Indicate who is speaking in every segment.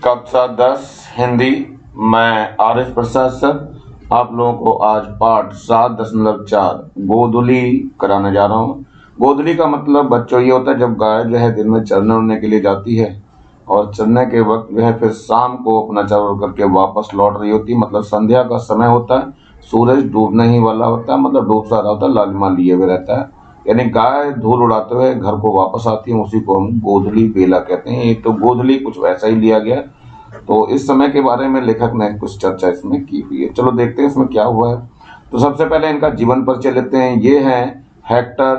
Speaker 1: कक्षा 10 हिंदी। मैं आर.एस. प्रसाद सर आप लोगों को आज पाठ 7.4 गोधुली कराने जा रहा हूँ। गोधुली का मतलब बच्चों ये होता है जब गाय जो है दिन में चरने उड़ने के लिए जाती है और चरने के वक्त जो है फिर शाम को अपना चर करके वापस लौट रही होती है, मतलब संध्या का समय होता है, सूरज डूबने ही वाला होता है, मतलब डूब सा रहा होता है, लालिमा लिए हुए रहता है, यानी गाय धूल उड़ाते हुए घर को वापस आती है, उसी को हम गोधुली बेला कहते हैं। ये तो गोधुली कुछ वैसा ही लिया गया। तो इस समय के बारे में लेखक ने कुछ चर्चा इसमें की हुई है। चलो देखते हैं इसमें क्या हुआ है। तो सबसे पहले इनका जीवन परिचय लेते हैं। ये है हेक्टर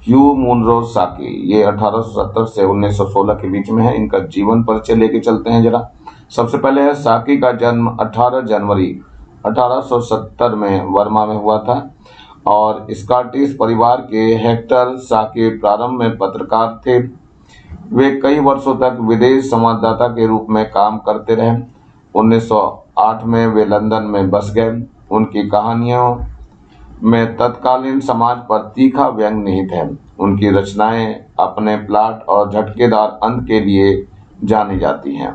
Speaker 1: ह्यू मुनरो साकी। ये 1870 से 1916 के बीच में है। इनका जीवन परिचय लेके चलते हैं जरा। सबसे पहले है साकी का जन्म 18 जनवरी 1870 में वर्मा में हुआ था और स्कॉटिश परिवार के हेक्टर साकी प्रारंभ में पत्रकार थे। वे कई वर्षों तक विदेश संवाददाता के रूप में काम करते रहे। 1908 में वे लंदन में बस गए। उनकी कहानियों में तत्कालीन समाज पर तीखा व्यंग निहित है। उनकी रचनाएं अपने प्लाट और झटकेदार अंत के लिए जानी जाती हैं।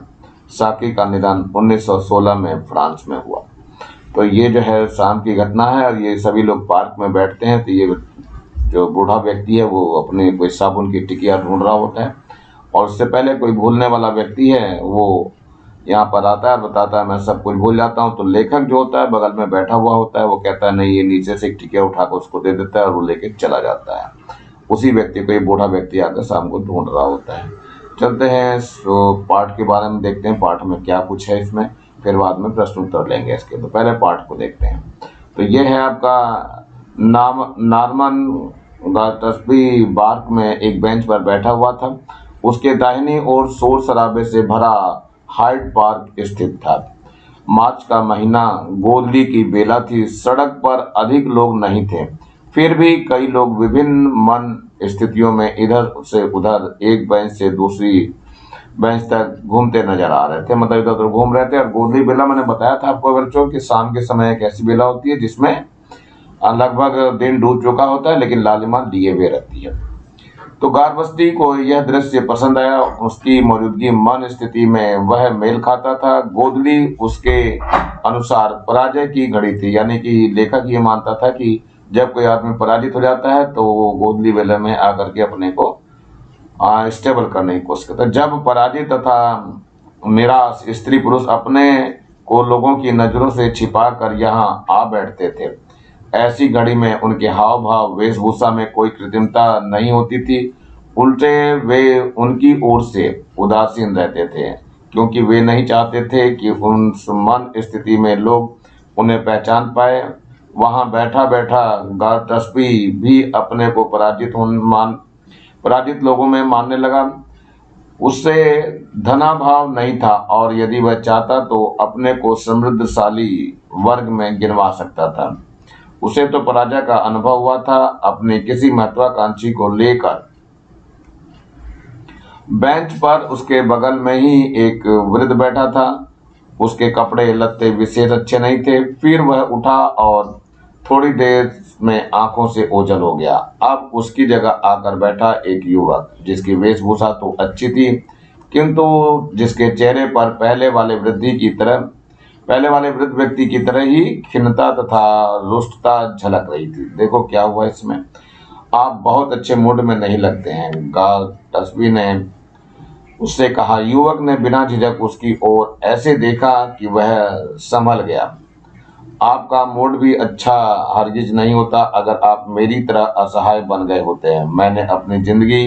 Speaker 1: साकी का निधन 1916 में फ्रांस में हुआ। तो ये जो है शाम की घटना है और ये सभी लोग पार्क में बैठते हैं। तो ये जो बूढ़ा व्यक्ति है वो अपने कोई साबुन की टिकिया ढूंढ रहा होता है और उससे पहले कोई भूलने वाला व्यक्ति है वो यहाँ पर आता है, बताता है मैं सब कुछ भूल जाता हूँ। तो लेखक जो होता है बगल में बैठा हुआ होता है, वो कहता है नहीं, ये नीचे से एक टिकिया उठाकर उसको दे देता है और वो लेके चला जाता है। उसी व्यक्ति को ये बूढ़ा व्यक्ति आकर शाम को ढूंढ रहा होता है। चलते हैं तो पाठ के बारे में देखते हैं, पाठ में क्या कुछ है इसमें, फिर बाद में प्रश्न उत्तर लेंगे इसके। तो पहले पाठ को देखते हैं। तो ये है आपका नॉर्मन गार्टस्बी बार्क में एक बेंच पर बैठा हुआ था। उसके दाहिनी ओर शोर शराबे से भरा हाइड पार्क स्थित था। मार्च का महीना, गोधुली की बेला थी। सड़क पर अधिक लोग नहीं थे, फिर भी कई लोग विभिन्न मन स्थितियों में इधर से उधर एक बेंच से दूसरी बेंच तक घूमते नजर आ रहे थे, मतलब इधर उधर घूम रहे थे। और गोधुली बेला मैंने बताया था आपको बच्चों कि शाम के समय एक ऐसी बेला होती है जिसमें लगभग दिन डूब चुका होता है लेकिन लालिमा लिए हुए रहती है। तो गारबस्ती को यह दृश्य पसंद आया। उसकी मौजूदगी मन स्थिति में वह मेल खाता था। गोधुली उसके अनुसार पराजय की घड़ी थी, यानी कि लेखक ये मानता था कि जब कोई आदमी पराजित हो जाता है तो वो गोधुली बेला में आकर के अपने को स्टेबल करने की कोशिश करता है। जब पराजित तथा निराश स्त्री पुरुष अपने को लोगों की नजरों से छिपा कर यहाँ आ बैठते थे, ऐसी घड़ी में उनके हाव भाव वेशभूषा में कोई कृत्रिमता नहीं होती थी। उल्टे वे उनकी ओर से उदासीन रहते थे, क्योंकि वे नहीं चाहते थे कि उन मन स्थिति में लोग उन्हें पहचान पाए। वहां बैठा बैठा गार्टस्बी भी अपने को पराजित लोगों में मानने लगा। उससे धनाभाव नहीं था और यदि वह चाहता तो अपने को समृद्धशाली वर्ग में गिनवा सकता था। उसे तो पराजय का अनुभव हुआ था। अपने किसी महत्वाकांक्षी को लेकर बेंच पर उसके बगल में ही एक वृद्ध बैठा था। उसके कपड़े लत्ते विशेष अच्छे नहीं थे। फिर वह उठा और थोड़ी देर में आंखों से ओझल हो गया। अब उसकी जगह आकर बैठा एक युवक, जिसकी वेशभूषा तो अच्छी थी किंतु जिसके चेहरे पर पहले वाले वृद्ध व्यक्ति की तरह ही खिन्नता तथा रुष्टता झलक रही थी। देखो क्या हुआ इसमें, आप बहुत अच्छे मूड में नहीं लगते हैं, गार्टस्बी ने उससे कहा। युवक ने बिना झिझक उसकी ओर ऐसे देखा कि वह संभल गया। आपका मूड भी अच्छा हरगिज नहीं होता अगर आप मेरी तरह असहाय बन गए होते हैं। मैंने अपनी जिंदगी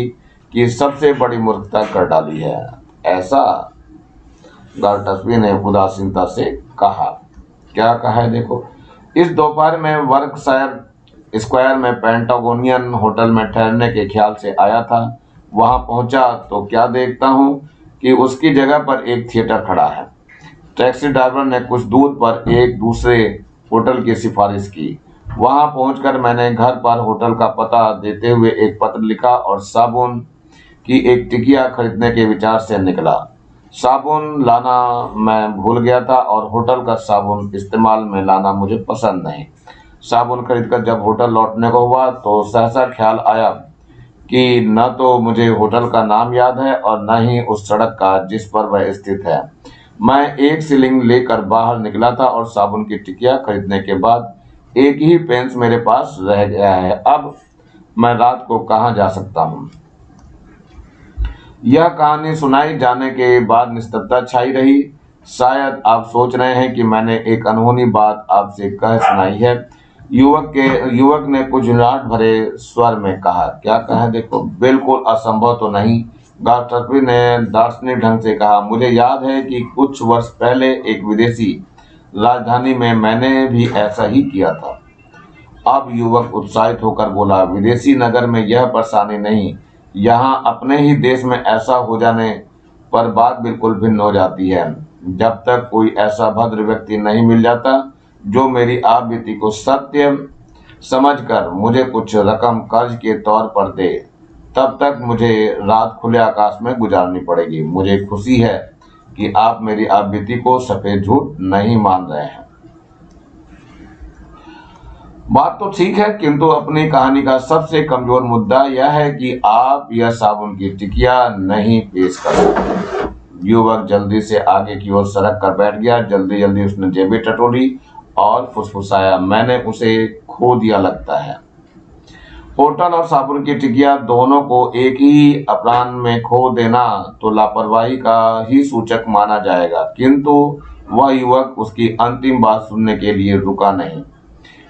Speaker 1: की सबसे बड़ी मूर्खता कर डाली है, ऐसा गार्टस्बी ने उदासीनता से कहा। क्या कहा है देखो, इस दोपहर में वर्कशायर स्क्वायर में पेंटागोनियन होटल में ठहरने के ख्याल से आया था। वहां पहुंचा तो क्या देखता हूं कि उसकी जगह पर एक थिएटर खड़ा है। टैक्सी ड्राइवर ने कुछ दूर पर एक दूसरे होटल की सिफारिश की। वहां पहुंचकर मैंने घर पर होटल का पता देते हुए एक पत्र लिखा और साबुन की एक टिकिया खरीदने के विचार से निकला। साबुन लाना मैं भूल गया था और होटल का साबुन इस्तेमाल में लाना मुझे पसंद नहीं। साबुन खरीदकर जब होटल लौटने को हुआ तो सहसा ख्याल आया कि न तो मुझे होटल का नाम याद है और न ही उस सड़क का जिस पर वह स्थित है। मैं 1 शिलिंग लेकर बाहर निकला था और साबुन की टिकिया खरीदने के बाद एक ही पेंस मेरे पास रह गया है। अब मैं रात को कहाँ जा सकता हूँ? यह कहानी सुनाई जाने के बाद निस्तब्धता छाई रही। शायद आप सोच रहे हैं कि मैंने एक अनहोनी बात आपसे कह सुनाई है। युवक ने कुछ झुंझलाहट भरे स्वर में कहा। क्या कहा? देखो, बिल्कुल असंभव तो नहीं, गास्टर्बी ने दार्शनिक ढंग से कहा। मुझे याद है कि कुछ वर्ष पहले एक विदेशी राजधानी में मैंने भी ऐसा ही किया था। अब युवक उत्साहित होकर बोला, विदेशी नगर में यह परेशानी नहीं, यहाँ अपने ही देश में ऐसा हो जाने पर बात बिल्कुल भिन्न हो जाती है। जब तक कोई ऐसा भद्र व्यक्ति नहीं मिल जाता जो मेरी आप बीती को सत्य समझकर मुझे कुछ रकम कर्ज के तौर पर दे, तब तक मुझे रात खुले आकाश में गुजारनी पड़ेगी। मुझे खुशी है कि आप मेरी आप बीती को सफेद झूठ नहीं मान रहे हैं। बात तो ठीक है, किंतु अपनी कहानी का सबसे कमजोर मुद्दा यह है कि आप यह साबुन की टिकिया नहीं पेश कर सकते। युवक जल्दी से आगे की ओर सरक कर बैठ गया। जल्दी जल्दी उसने जेबें टटोली और फुसफुसाया, मैंने उसे खो दिया लगता है। होटल और साबुन की टिकिया दोनों को एक ही अपराह्न में खो देना तो लापरवाही का ही सूचक माना जाएगा, किंतु वह युवक उसकी अंतिम बात सुनने के लिए रुका नहीं।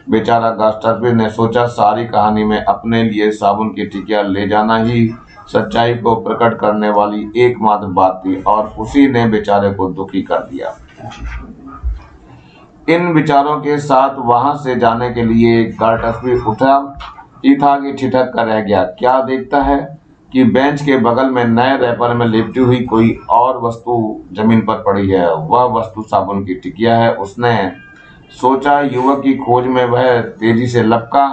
Speaker 1: बेचारा गास्टर्बी ने सोचा, सारी कहानी में अपने लिए साबुन की टिकिया ले जाना ही सच्चाई को प्रकट करने वाली एकमात्र बात थी, और उसी ने बेचारे को दुखी कर दिया। इन विचारों के साथ वहां से जाने के लिए गास्टर्बी उठा की ठिठक कर रह गया। क्या देखता है कि बेंच के बगल में नए रैपर में लिपटी हुई कोई और वस्तु जमीन पर पड़ी है। वह वस्तु साबुन की टिकिया है। उसने सोचा, युवक की खोज में वह तेजी से लपका।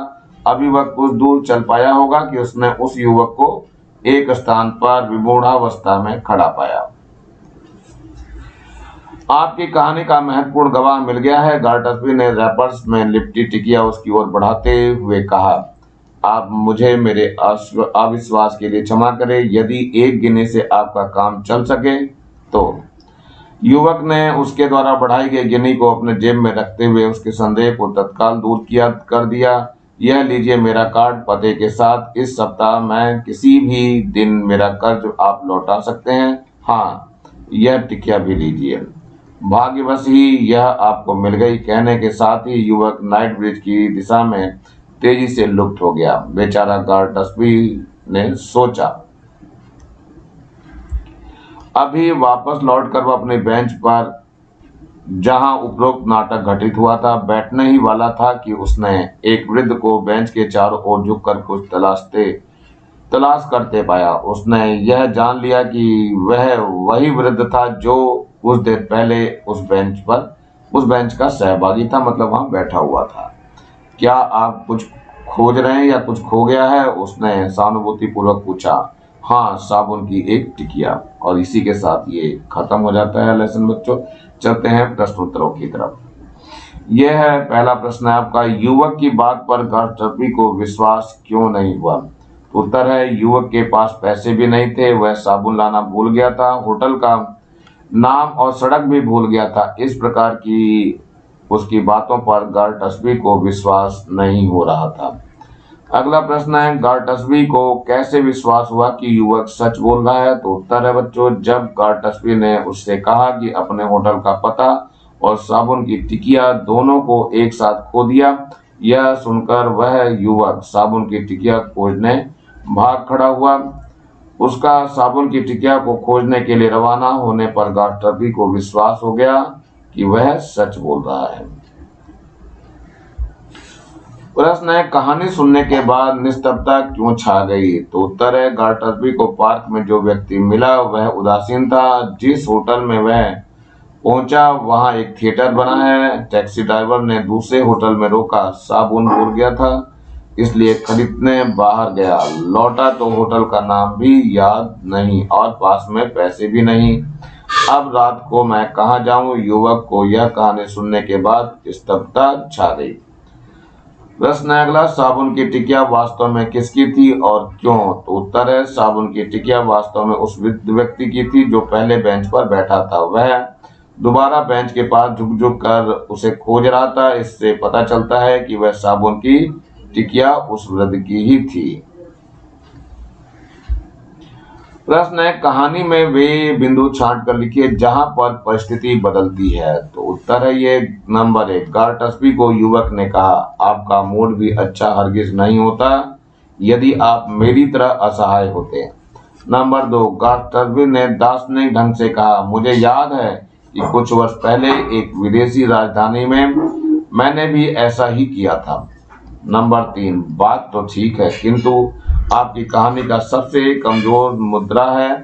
Speaker 1: अभी वह कुछ दूर चल पाया होगा कि उसने उस युवक को एक स्थान पर विमूढ़ावस्था में खड़ा पाया। आपकी कहानी का महत्वपूर्ण गवाह मिल गया है, गास्टर्बी ने रैपर्स में लिपटी टिकिया उसकी ओर बढ़ाते हुए कहा। आप मुझे मेरे अविश्वास के लिए क्षमा करें। यदि एक गिने से आपका काम चल सके तो। युवक ने उसके द्वारा बढ़ाई गई गिनी को अपने जेब में रखते हुए उसके संदेह को तत्काल दूर कर दिया। यह लीजिए मेरा कार्ड पते के साथ। इस सप्ताह में किसी भी दिन मेरा कर्ज आप लौटा सकते हैं। हाँ, यह टिकिया भी लीजिए। भाग्यवश ही यह आपको मिल गई। कहने के साथ ही युवक नाइट ब्रिज की दिशा में तेजी से लुप्त हो गया। बेचारा गास्टर्बी ने सोचा। अभी वापस लौटकर वह अपने बेंच पर, जहां उपरोक्त नाटक घटित हुआ था, बैठने ही वाला था कि उसने एक वृद्ध को बेंच के चारों ओर झुककर कुछ तलाश करते पाया। उसने यह जान लिया कि वह वही वृद्ध था जो कुछ देर पहले उस बेंच का सहभागी था, मतलब वहां बैठा हुआ था। क्या आप कुछ खोज रहे हैं या कुछ खो गया है? उसने सहानुभूतिपूर्वक पूछा। हाँ, साबुन की एक टिकिया। और इसी के साथ ये खत्म हो जाता है लेसन बच्चों। चलते हैं प्रश्नोत्तरों की तरफ। यह है पहला प्रश्न है आपका, युवक की बात पर गास्टर्बी को विश्वास क्यों नहीं हुआ? उत्तर है, युवक के पास पैसे भी नहीं थे, वह साबुन लाना भूल गया था, होटल का नाम और सड़क भी भूल गया था। इस प्रकार की उसकी बातों पर गास्टर्बी को विश्वास नहीं हो रहा था। अगला प्रश्न है, गास्टर्बी को कैसे विश्वास हुआ कि युवक सच बोल रहा है? तो उत्तर है बच्चों, जब गास्टर्बी ने उससे कहा कि अपने होटल का पता और साबुन की टिकिया दोनों को एक साथ खो दिया। यह सुनकर वह युवक साबुन की टिकिया खोजने भाग खड़ा हुआ। उसका साबुन की टिकिया को खोजने के लिए रवाना होने पर गास्टर्बी को विश्वास हो गया कि वह सच बोल रहा है। प्रश्न है, कहानी सुनने के बाद निस्तब्धता क्यों छा गई? तो उत्तर है, गास्टर्बी को पार्क में जो व्यक्ति मिला वह उदासीन था। जिस होटल में वह पहुंचा वहां एक थिएटर बना है। टैक्सी ड्राइवर ने दूसरे होटल में रोका। साबुन भूल गया था इसलिए खरीदने बाहर गया। लौटा तो होटल का नाम भी याद नहीं और पास में पैसे भी नहीं। अब रात को मैं कहाँ जाऊं? युवक को यह कहानी सुनने के बाद स्तब्धता छा गई। प्रश्न अगला, साबुन की टिकिया वास्तव में किसकी थी और क्यों? तो उत्तर है, साबुन की टिकिया वास्तव में उस वृद्ध व्यक्ति की थी जो पहले बेंच पर बैठा था। वह दोबारा बेंच के पास झुक झुक कर उसे खोज रहा था। इससे पता चलता है कि वह साबुन की टिकिया उस वृद्ध की ही थी। प्रश्न है, कहानी में वे बिंदु छांट कर लिखिए जहां पर परिस्थिति बदलती है। तो उत्तर है ये नंबर 1। गारटस्बी को युवक ने कहा, आपका मूड भी अच्छा हरगिज नहीं होता यदि आप मेरी तरह असहाय होते। नंबर 2। गारटस्बी ने दार्शनिक ढंग से कहा, मुझे याद है कि कुछ वर्ष पहले एक विदेशी राजधानी में मैंने भी ऐसा ही किया था। नंबर 3। बात तो ठीक है, किंतु आपकी कहानी का सबसे कमजोर मुद्रा है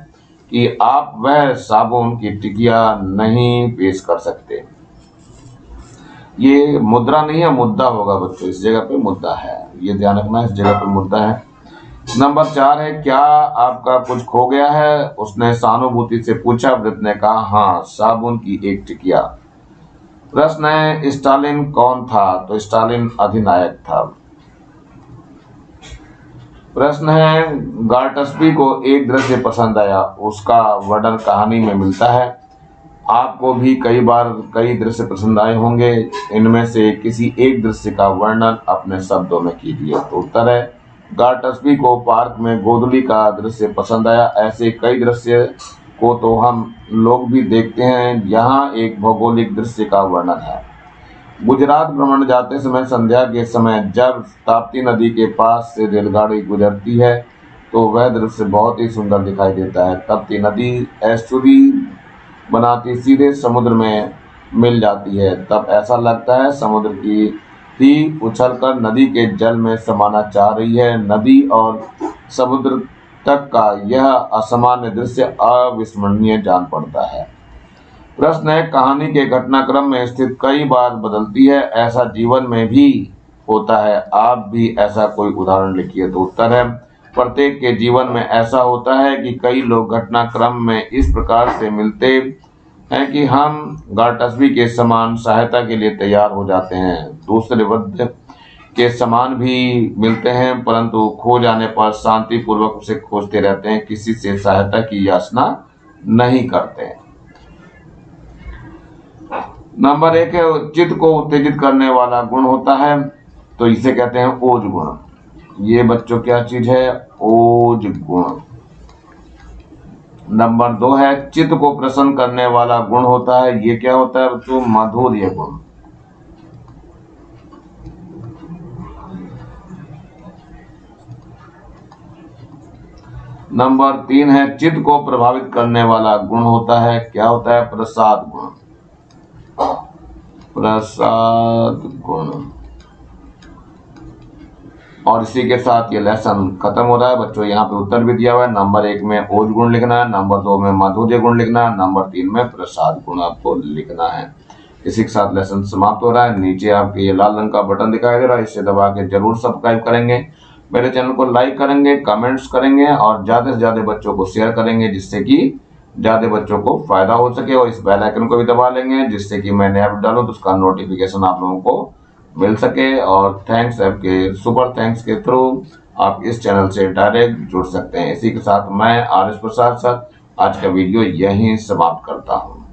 Speaker 1: कि आप वह साबुन की टिकिया नहीं पेश कर सकते। ये मुद्रा नहीं है, मुद्दा होगा बच्चों, इस जगह पे मुद्दा है, ये ध्यान रखना, इस जगह पे मुद्दा है। नंबर 4 है, क्या आपका कुछ खो गया है? उसने सहानुभूति से पूछा। वृद्ध ने कहा, हाँ, साबुन की एक टिकिया। प्रश्न है, स्टालिन कौन था? तो स्टालिन अधिनायक था। प्रश्न है, गारटस्बी को एक दृश्य पसंद आया, उसका वर्णन कहानी में मिलता है। आपको भी कई बार कई दृश्य पसंद आए होंगे, इनमें से किसी एक दृश्य का वर्णन अपने शब्दों में कीजिए। तो उत्तर है, गारटस्बी को पार्क में गोधूलि का दृश्य पसंद आया। ऐसे कई दृश्य को तो हम लोग भी देखते हैं। यहाँ एक भौगोलिक दृश्य का वर्णन है। गुजरात भ्रमण जाते समय संध्या के समय जब ताप्ती नदी के पास से रेलगाड़ी गुजरती है तो वह दृश्य बहुत ही सुंदर दिखाई देता है। ताप्ती नदी एस्चुरी बनाती सीधे समुद्र में मिल जाती है, तब ऐसा लगता है समुद्र की थी उछलकर नदी के जल में समाना चाह रही है। नदी और समुद्र तक का यह असामान्य दृश्य अविस्मरणीय जान पड़ता है। प्रश्न है, कहानी के घटनाक्रम में स्थिति कई बार बदलती है, ऐसा जीवन में भी होता है, आप भी ऐसा कोई उदाहरण लिखिए। तो उत्तर है, प्रत्येक के जीवन में ऐसा होता है कि कई लोग घटनाक्रम में इस प्रकार से मिलते हैं कि हम गारटस्बी के समान सहायता के लिए तैयार हो जाते हैं। दूसरे वृद्ध के समान भी मिलते हैं, परंतु खो जाने पर शांतिपूर्वक उसे खोजते रहते हैं, किसी से सहायता की याचना नहीं करते। नंबर 1 है, चित्त को उत्तेजित करने वाला गुण होता है, तो इसे कहते हैं ओज गुण। ये बच्चों क्या चीज है? ओज गुण। नंबर 2 है, चित्त को प्रसन्न करने वाला गुण होता है, ये क्या होता है बच्चों? माधुर्य गुण। नंबर 3 है, चित्त को प्रभावित करने वाला गुण होता है, क्या होता है? प्रसाद गुण। प्रसाद गुण। और इसी के साथ ये लेसन खत्म हो रहा है बच्चों। यहाँ पे उत्तर भी दिया हुआ है। नंबर 1 में ओज गुण लिखना है, नंबर 2 में माधुर्य गुण लिखना है, नंबर 3 में प्रसाद गुण आपको लिखना है। इसी के साथ लेसन समाप्त हो रहा है। नीचे आपके ये लाल रंग का बटन दिखाई दे रहा है, इसे दबा के जरूर सब्सक्राइब करेंगे, मेरे चैनल को लाइक करेंगे, कमेंट्स करेंगे और ज्यादा से ज्यादा बच्चों को शेयर करेंगे, जिससे कि ज्यादा बच्चों को फायदा हो सके। और इस बेल आइकन को भी दबा लेंगे, जिससे कि मैं नया वीडियो डालूं तो उसका नोटिफिकेशन आप लोगों को मिल सके। और थैंक्स ऐप के सुपर थैंक्स के थ्रू आप इस चैनल से डायरेक्ट जुड़ सकते हैं। इसी के साथ मैं आर एस प्रसाद सर आज का वीडियो यहीं समाप्त करता हूँ।